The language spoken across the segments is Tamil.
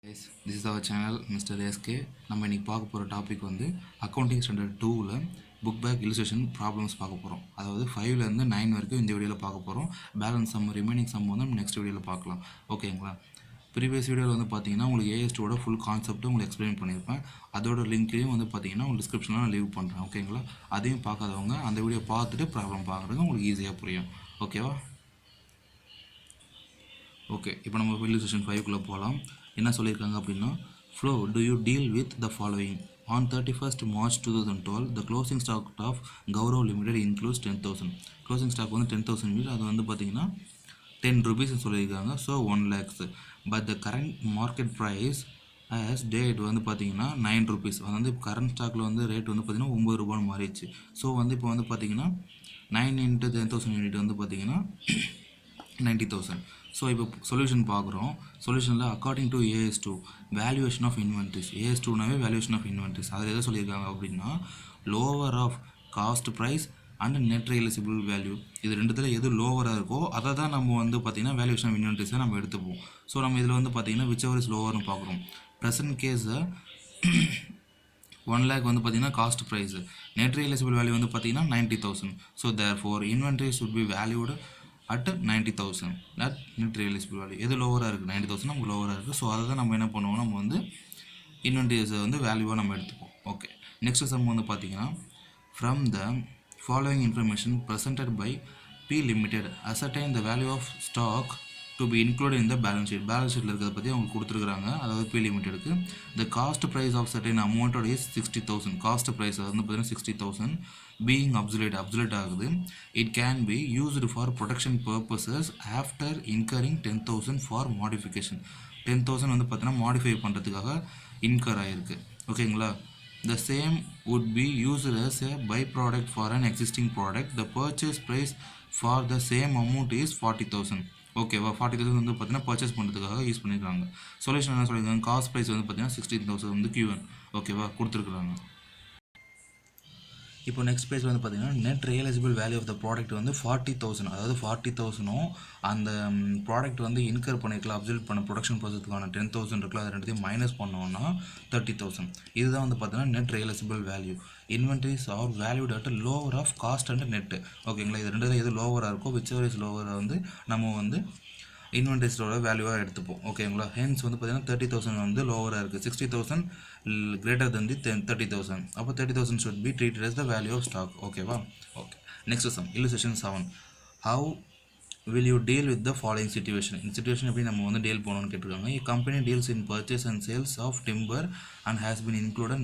Guys, this is our channel Mr. SK. நம்ம இன்னைக்கு பார்க்க போகிற டாபிக் வந்து அக்கௌண்டிங் ஸ்டாண்டர்ட் 2ல் புக் பேக் இல்லுஸ்ட்ரேஷன் ப்ராப்ளம்ஸ் பார்க்க போகிறோம். அதாவது 5லேருந்து 9 வரைக்கும் இந்த வீடியோவில் பார்க்க போகிறோம். பேலன்ஸ் சம் ரிமைனிங் சம் வந்து நெக்ஸ்ட் வீடியோவில் பார்க்கலாம். ஓகேங்களா? ப்ரீவியஸ் வீடியோவில் வந்து பார்த்தீங்கன்னா உங்களுக்கு AS2ஓட ஃபுல் கான்செப்ட்டு உங்களுக்கு எக்ஸ்பிளைன் பண்ணியிருப்பேன். அதோட லிங்க்கையும் வந்து பார்த்தீங்கன்னா உங்களுக்கு டிஸ்கிரிப்ஷனில் நான் லீவ் பண்ணுறேன். ஓகேங்களா? அதையும் பார்க்காதவங்க அந்த வீடியோ பார்த்துட்டு ப்ராப்ளம் பார்க்குறதுக்கு உங்களுக்கு ஈஸியாக புரியும். ஓகேவா? ஓகே, இப்போ நம்ம இல்லுஸ்ட்ரேஷன் 5க்குள்ளே போகலாம். என்ன சொல்லியிருக்காங்க அப்படின்னா, flow to you deal with the following on 31st March 2012 the closing stock of Gaurav limited includes 10,000. Closing stock வந்து 10,000 மீட், அது வந்து பார்த்தீங்கன்னா 10 rupees சொல்லியிருக்காங்க. So 1 lakhs. But the current market price as date வந்து பார்த்தீங்கன்னா 9 rupees. அது வந்து இப்போ கரண்ட் ஸ்டாக்கில் வந்து ரேட் வந்து பார்த்தீங்கன்னா 9 ரூபான்னு மாறிடுச்சு. ஸோ வந்து இப்போ வந்து பார்த்தீங்கன்னா 9 into 10,000 யூனிட் வந்து பார்த்தீங்கன்னா 90,000. ஸோ இப்போ சொல்யூஷன் பார்க்குறோம். சொல்யூஷனில் according to AS2 valuation of inventories, AS2னாவே வேல்யூவேஷன் ஆஃப் இன்வென்ட்ரிஸ், அதில் எதை சொல்லியிருக்காங்க அப்படின்னா lower of cost price and net realisable value. இது ரெண்டுத்தில் எது லோவராக இருக்கோ அதை தான் நம்ம வந்து பார்த்திங்கன்னா வேல்யூவேஷன் ஆஃப் இன்வென்ட்ரிஸை நம்ம எடுத்துப்போம். ஸோ நம்ம இதில் வந்து பார்த்திங்கன்னா விச் எவர் இஸ் லோவர்னு பார்க்குறோம். ப்ரெசன்ட் கேஸை 1 lakh வந்து பார்த்திங்கன்னா cost price, net realisable value வந்து பார்த்திங்கன்னா 90,000. So therefore inventory should B valued at 90,000. that net realizable value எது லோவராக இருக்குது 90,000 நமக்கு லோவராக இருக்குது. ஸோ அதை தான் நம்ம என்ன பண்ணுவோம், நம்ம வந்து இன்வென்ட்ரிஸை வந்து வேல்யூவாக நம்ம எடுத்துப்போம். ஓகே, நெக்ஸ்ட் சம் வந்து பார்த்தீங்கன்னா from the following information presented by P Limited ascertain the value of stock to be included in the balance sheet. பேலன்ஸ் ஷீட்டில் இருக்கிறத பற்றி அவங்க கொடுத்துருக்குறாங்க. அதாவது P Limitedக்கு the cost price of certain amount is 60,000. Cost price வந்து பார்த்தீங்கன்னா 60,000 being obsolete ஆகுது. It can be used for protection purposes after incurring 10,000 for modification. 10,000 வந்து பார்த்தீங்கன்னா மாடிஃபை பண்ணுறதுக்காக இன்கர் ஆகிருக்கு. ஓகேங்களா? The same would be used as a byproduct for an existing product. The purchase price for the same amount is 40,000. ஓகேவா? 40,000 வந்து பார்த்தீங்கன்னா பர்ச்சேஸ் பண்ணுறதுக்காக யூஸ் பண்ணியிருக்காங்க. சொல்யூஷன் என்ன சொல்லியிருக்காங்க, காஸ்ட் ப்ரைஸ் வந்து பார்த்தீங்கன்னா 16,000 வந்து Q1. ஓகேவா? கொடுத்துருக்குறாங்க. இப்போ நெக்ஸ்ட் பேஜ் வந்து பார்த்தீங்கன்னா net realisable value of the product வந்து 40,000. அதாவது 40,000ம் அந்த ப்ராடக்ட் வந்து இன்கர் பண்ணிருக்கலாம், அப்சல்யூட் பண்ண ப்ரொடக்ஷன் ப்ராசஸ்க்கான 10,000 இருக்குல்ல, அது ரெண்டுத்தையும் மைனஸ் பண்ணோன்னா 30,000. இதுதான் வந்து பார்த்தீங்கன்னா net realisable value. Inventories are valued at lower of cost and net. ஓகேங்களா? இது ரெண்டு எது லோவராக இருக்கோ விச் எவர் இஸ் லோவராக வந்து நம்ம வந்து இன்வென்ட்ரிஸோட வேல்யூவாக எடுத்துப்போம். ஓகேங்களா? ஹென்ஸ் வந்து பார்த்தீங்கன்னா 30,000 வந்து லோவராக இருக்குது. 60,000 கிரேட்டர் தென் தி 30,000. அப்போ 30,000 should be treated as the value of stock. ஓகேவா? Okay, next sum illustration 7. How will you deal with the following situation? இந்த சிச்சுவேஷன் எப்படி நம்ம வந்து டீல் பண்ணணும்னு கேட்டிருக்காங்க. A company deals in purchase and sales of timber and has been included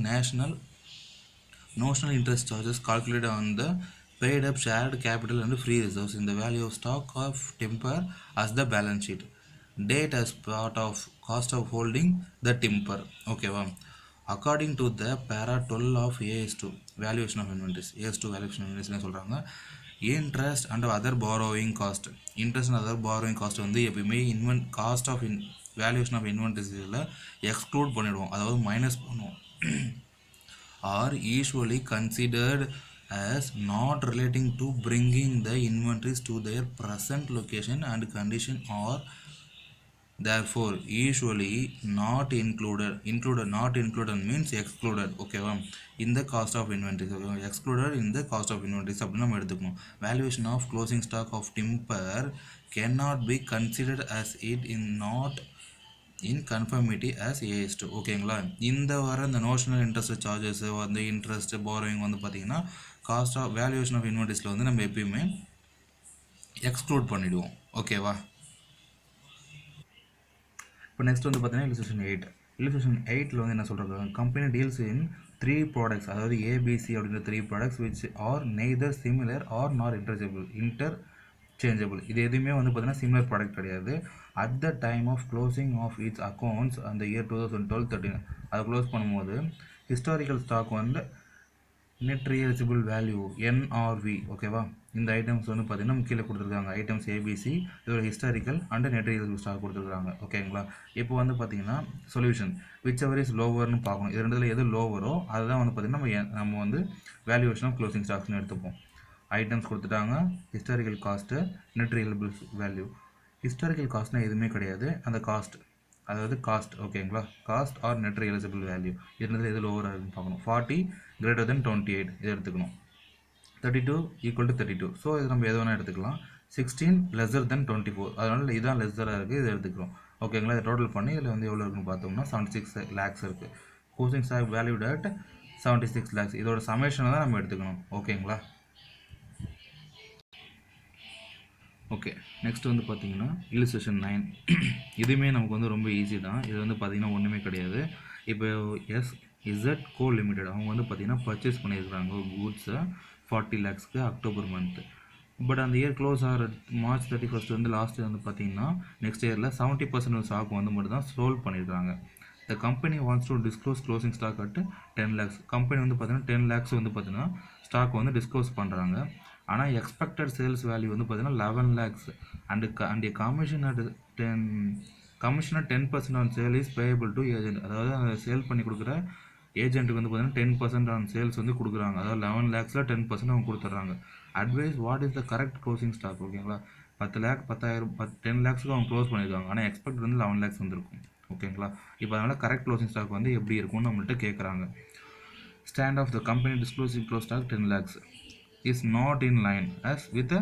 notional interest charges calculated on the paid up shared capital and free reserves in the value of stock of timber as the balance sheet. Date as part of cost of holding the timber. ஓகேவா? according to the para 12 of AS2 valuation of inventories. AS2 valuation of inventories என்ன சொல்கிறாங்க, interest and other borrowing cost. Interest and other borrowing cost வந்து எப்பயுமே காஸ்ட் ஆஃப் வேல்யூஷன் ஆஃப் இன்வென்ட்ரிஸில் எக்ஸ்க்ளூட் பண்ணிவிடுவோம், அதாவது மைனஸ் பண்ணுவோம். are usually considered as not relating to bringing the inventories to their present location and condition, or therefore usually not included. Not included means excluded. ஓகேவா? in the cost of inventories. excluded in the cost of inventories அப்படின்னு நம்ம எடுத்துக்கணும். valuation of closing stock of timber cannot be considered as it is not in conformity as AS2. ஓகேங்களா? இந்த வர இந்த நோஷனல் இன்ட்ரெஸ்ட் சார்ஜஸ் வந்து இன்ட்ரெஸ்ட் பாரோயிங் வந்து பார்த்தீங்கன்னா காஸ்ட் ஆஃப் வேல்யூவேஷன் ஆஃப் இன்வென்ட்ரிஸில் வந்து நம்ம எப்பயுமே எக்ஸ்க்ளூட் பண்ணிவிடுவோம். ஓகேவா? இப்போ நெக்ஸ்ட் வந்து பார்த்தீங்கன்னா illustration 8. illustration 8ல் வந்து என்ன சொல்கிறாங்க, கம்பெனி டீல்ஸ் இன் 3 ப்ராடக்ட்ஸ், அதாவது ABC அப்படின்ற 3 products which are neither similar or not interchangeable. இது எதுவுமே வந்து பார்த்தீங்கன்னா சிமிலர் ப்ராடக்ட் கிடையாது. At the time of closing of its accounts அந்த இயர் 2012-13 அதை க்ளோஸ் பண்ணும்போது ஹிஸ்டாரிக்கல் ஸ்டாக் வந்து நெட் ரியலைசபிள் வேல்யூ NRV. ஓகேவா? இந்த ஐட்டம்ஸ் வந்து பார்த்தீங்கன்னா கீழே கொடுத்துருக்காங்க. ஐட்டம்ஸ் ABC, இதோட historical and net realisable stock கொடுத்துருக்காங்க. ஓகேங்களா? இப்போ வந்து பார்த்தீங்கன்னா சொல்யூஷன் விச் எவர் இஸ் லோவர்னு பார்க்கணும். இது ரெண்டுத்தில் எது லோவரோ அதுதான் வந்து பார்த்தீங்கன்னா நம்ம வந்து வேல்யூவேஷன் ஆஃப் க்ளோசிங் ஸ்டாக்ஸ்னு எடுத்துப்போம். ஐட்டம்ஸ் கொடுத்துட்டாங்க, historical cost, net realisable value. Historical காஸ்ட்னால் எதுவுமே கிடையாது, அந்த காஸ்ட் அதாவது காஸ்ட் ஓகேங்களா, cost or net realisable value இருந்தது எது லோவராக இருக்குன்னு பார்க்கணும். 40 greater than 28 இது எடுத்துக்கணும். 32 equal to 32, ஸோ இது நம்ம எது வேணால் எடுத்துக்கலாம். 16 lesser than 24, அதனால் இதுதான் லெஸ்ஸராக இருக்குது, இது எடுத்துக்கிறோம். ஓகேங்களா, இதை டோட்டல் பண்ணி இதில் வந்து எவ்வளோ இருக்குன்னு பார்த்தோம்னா 76 lakhs இருக்குது. Closing stock valued at 76 lakhs, இதோட சமேஷனை தான் நம்ம எடுத்துக்கணும். ஓகேங்களா. ஓகே, நெக்ஸ்ட் வந்து பார்த்தீங்கன்னா இல்லுஸ்ட்ரேஷன் 9. இதுவுமே நமக்கு வந்து ரொம்ப ஈஸி தான். இது வந்து பார்த்தீங்கன்னா ஒன்றுமே கிடையாது. இப்போ இசட் கோ லிமிடெட் அவங்க வந்து பார்த்தீங்கன்னா பர்ச்சேஸ் பண்ணியிருக்கிறாங்க கூட்ஸை 40 lakhsக்கு அக்டோபர் மந்த்து. பட் அந்த இயர் க்ளோஸ் ஆகிற மார்ச் 31 வந்து லாஸ்ட் வந்து பார்த்தீங்கன்னா நெக்ஸ்ட் இயரில் 70% ஸ்டாக் வந்து மட்டும் தான் சோல்வ் பண்ணியிருக்காங்க. The company wants to disclose closing stock at 10 lakhs. Company வந்து பார்த்தீங்கன்னா 10 lakhs வந்து பார்த்தீங்கன்னா ஸ்டாக் வந்து டிஸ்க்ளோஸ் பண்ணுறாங்க. ஆனால் எக்ஸ்பெக்டட் சேல்ஸ் வேல்யூ வந்து பார்த்தீங்கன்னா 11 lakhs and commission at 10% on sale is payable to agent. அதாவது அந்த சேல் பண்ணி கொடுக்குற ஏஜென்ட்டுக்கு வந்து பார்த்தீங்கன்னா 10% ஆன் சேல்ஸ் வந்து கொடுக்குறாங்க. அதாவது 11 lakhsல 10% அவங்க கொடுத்துட்றாங்க. Advise what is the correct closing stock. ஓகேங்களா, 10 lakh 10 lakhsக்கு அவங்க க்ளோஸ் பண்ணியிருக்காங்க. ஆனால் எக்ஸ்பெக்ட் வந்து 11 lakhs வந்துருக்கும். ஓகேங்களா, இப்போ அதனால் கரெக்ட் க்ளோசிங் ஸ்டாக் வந்து எப்படி இருக்கும்னு நம்மள்ட்ட கேட்குறாங்க. Stand of the company disclosing close stock 10 lakhs is not in line as with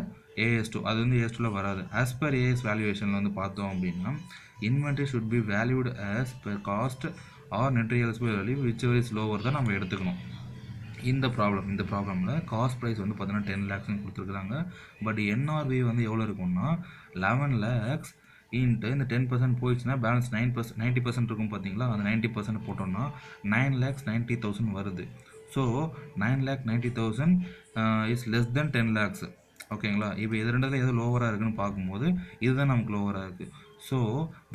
AS2. அது வந்து AS2ல வராது. as per AS வேல்யூவேஷனில் வந்து பார்த்தோம் அப்படின்னா inventory should be valued as per cost or net realisable value whichever is lower தான் நம்ம எடுத்துக்கணும். இந்த ப்ராப்ளமில் காஸ்ட் ப்ரைஸ் வந்து பார்த்தீங்கன்னா 10 lakhsன்னு கொடுத்துருக்குறாங்க. பட் NRV வந்து எவ்வளோ இருக்கும்னா 11 lakhs இன்ட்டு இந்த 10% போயிடுச்சுன்னா பேலன்ஸ் 90% இருக்கும் பார்த்தீங்களா, அந்த 90% போட்டோம்னா 9,90,000 வருது. So 9,90,000 is less than 10 lakhs. ஓகேங்களா, இப்போ இது ரெண்டில் எது லோவராக இருக்குன்னு பார்க்கும்போது இதுதான் நமக்கு லோவராக இருக்குது. So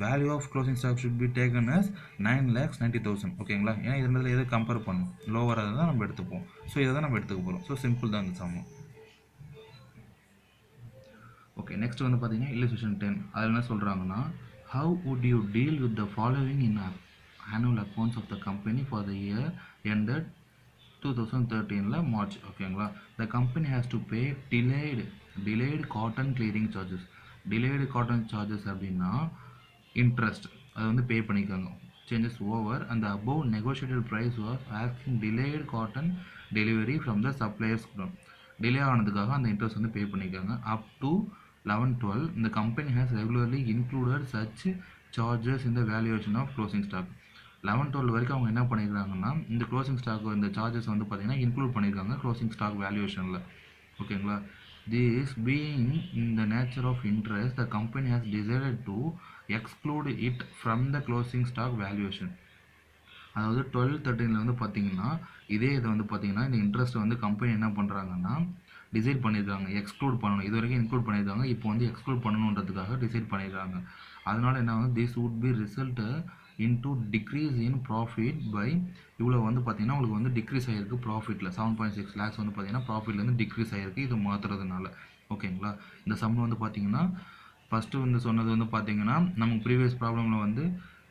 value of closing stock should be taken as 9,90,000. ஓகேங்களா, ஏன்னா இது ரெண்டில் எது கம்பேர் பண்ணும் லோவராக தான் நம்ம எடுத்துப்போம். ஸோ இதை தான் நம்ம எடுத்துக்க போகிறோம். ஸோ சிம்பிள் தான் இந்த சம்மம். ஓகே, நெக்ஸ்ட் வந்து பார்த்தீங்கன்னா இல்லுஸ்ட்ரேஷன் 10. அதில் என்ன சொல்கிறாங்கன்னா how would you deal with the following in annual accounts of the company for the year ended 2013 March. ஓகேங்களா, the company has to pay delayed cotton clearing charges. Delayed cotton charges அப்படின்னா இன்ட்ரெஸ்ட், அது வந்து பே பண்ணிக்காங்க. சேஞ்சஸ் ஓவர் அந்த above negotiated price was asking delayed cotton delivery from the suppliers. Delay ஆனதுக்காக அந்த இன்ட்ரெஸ்ட் வந்து பே பண்ணிக்காங்க. அப் டு 11-12 இந்த company has regularly included such charges in the valuation of closing stock. 11-12 வரைக்கும் அவங்க என்ன பண்ணியிருக்காங்கன்னா இந்த க்ளோசிங் ஸ்டாக் இந்த சார்ஜஸ் வந்து பார்த்தீங்கன்னா இன்க்ளூட் பண்ணியிருக்காங்க க்ளோசிங் ஸ்டாக் வேல்யூவேஷனில். ஓகேங்களா, this being in the nature of interest the company has decided to exclude it from the closing stock valuation. அதாவது 12-13 வந்து பார்த்தீங்கன்னா இதே இதை வந்து பார்த்தீங்கன்னா இந்த இன்ட்ரெஸ்ட்டை வந்து கம்பெனி என்ன பண்ணுறாங்கன்னா டிசைட் பண்ணியிருக்காங்க எக்ஸ்க்ளூட் பண்ணணும். இது வரைக்கும் இன்க்ளூட் பண்ணியிருக்காங்க, இப்போ வந்து எக்ஸ்க்ளூட் பண்ணணுன்றதுக்காக டிசைட் பண்ணியிருக்காங்க. அதனால என்ன வந்து this would be result into decrease in profit by இவ்வளோ வந்து பார்த்தீங்கன்னா உங்களுக்கு வந்து டிக்ரீஸ் ஆகிருக்கு ப்ராஃபிட்டில் 7.6 lakhs வந்து பார்த்தீங்கன்னா ப்ராஃபிட்லேருந்து டிக்ரீஸ் ஆகிருக்கு இது மாற்றுறதுனால. ஓகேங்களா, இந்த சம் வந்து பார்த்தீங்கன்னா ஃபஸ்ட்டு வந்து சொன்னது வந்து பார்த்தீங்கன்னா நமக்கு ப்ரீவியஸ் ப்ராப்ளமில் வந்து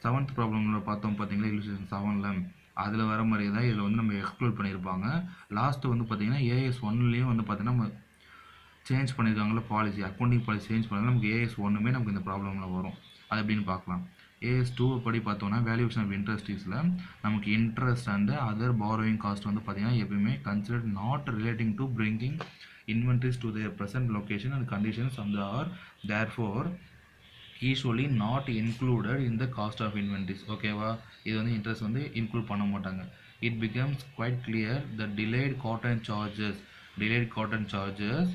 7th ப்ராப்ளமில் பார்த்தோம் பார்த்தீங்களா இல்லுஸ்ட்ரேஷன் 7ல் அதில் வர மாதிரி தான் இதில் வந்து நம்ம எக்ஸ்க்ளூட் பண்ணியிருப்பாங்க. லாஸ்ட்டு வந்து பார்த்தீங்கன்னா AS1லேயும் வந்து பார்த்தீங்கன்னா நம்ம சேஞ்ச் பண்ணியிருக்காங்களா பாலிசி, அக்கௌண்டிங் பாலிசி சேஞ்ச் பண்ணாலும் நமக்கு AS1மே நமக்கு இந்த ப்ராப்ளமில் வரும். அது எப்படின்னு பார்க்கலாம். AS2 படி பார்த்தோன்னா வேல்யூவேஷன் ஆஃப் இன்ட்ரெஸ்டீஸில் நமக்கு interest and other borrowing cost வந்து பார்த்தீங்கன்னா எப்பயுமே considered not relating to bringing inventories to their present location and conditions and are therefore usually not included in the cost of inventories. ஓகேவா, இது வந்து இன்ட்ரெஸ்ட் வந்து இன்க்ளூட் பண்ண மாட்டாங்க. It becomes quite clear that delayed cotton charges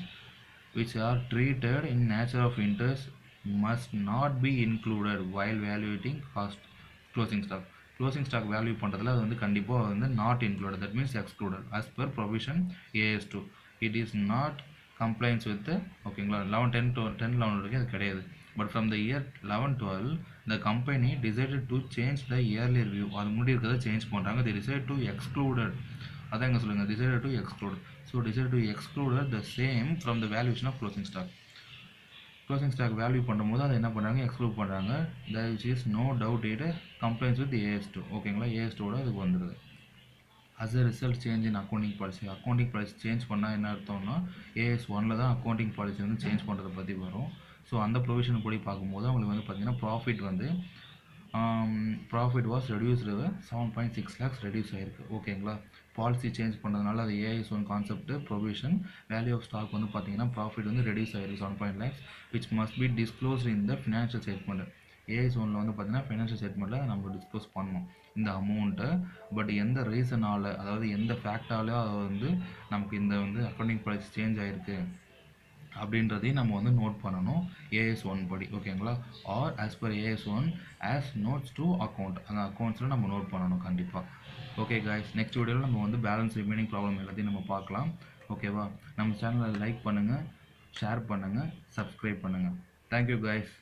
which are treated in nature of interest must not be included while valuating closing stock value பண்ணுறதுல அது வந்து கண்டிப்பாக வந்து not included, that means excluded as per provision AS2. it is not compliance with the ஓகேங்களா 11-10-11 வரைக்கும் அது கிடையாது. But from the year 11-12 the company decided to change the earlier view. அது முன்னாடி இருக்கிறத சேஞ்ச் பண்ணுறாங்க. they decided to excluded, அதான் எங்கே சொல்லுங்கள் decided to exclude. so decided to exclude the same from the valuation of closing stock. Closing stock value பண்ணும்போது அதை என்ன பண்ணுறாங்க எக்ஸ்க்ளூட் பண்ணுறாங்க. That is no doubt it complaints with AS2. ஓகேங்களா, AS2வோட அதுக்கு வந்துடுது. As a result change in accounting policy change பண்ணால் என்ன அர்த்தம்னா AS1ல் தான் அக்கௌண்டிங் பாலிசி வந்து சேஞ்ச் பண்ணுறதை பற்றி வரும். ஸோ அந்த ப்ரொவிஷன் படி பார்க்கும்போது அவங்களுக்கு வந்து பார்த்திங்கன்னா ப்ராஃபிட் வந்து profit was reduced 7.6 lakhs reduce ஆகிருக்கு. ஓகேங்களா, பாலிசி சேஞ்ச் பண்ணதுனால அது AIS one concept provision value of stock வந்து பார்த்தீங்கன்னா ப்ராஃபிட் வந்து ரெடியூஸ் ஆகிருக்கு 7 lakhs which must be disclosed in the financial statement. AIS ஒன்ல வந்து பார்த்தீங்கன்னா ஃபினான்ஷியல் ஸ்டேட்மெண்ட்டில் நம்ம டிஸ்க்ளோஸ் பண்ணணும் இந்த அமௌண்ட்டை. பட் எந்த ரீசனால், அதாவது எந்த ஃபேக்டாலே அது வந்து நமக்கு இந்த வந்து அக்கௌண்டிங் பாலிசி சேஞ்ச் ஆகிருக்கு அப்படின்றதையும் நம்ம வந்து நோட் பண்ணணும் ஏஎஸ் ஒன் படி. ஓகேங்களா, or as per AS one as notes to account, அந்த அக்கௌண்ட்ஸில் நம்ம நோட் பண்ணணும் கண்டிப்பாக. ஓகே காய்ஸ், நெக்ஸ்ட் வீடியோவில் நம்ம வந்து பேலன்ஸ் ரிமைனிங் ப்ராப்ளம் எல்லாத்தையும் நம்ம பார்க்கலாம். ஓகேவா, நம்ம சேனலை லைக் பண்ணுங்கள், ஷேர் பண்ணுங்கள், சப்ஸ்கிரைப் பண்ணுங்கள். Thank you guys.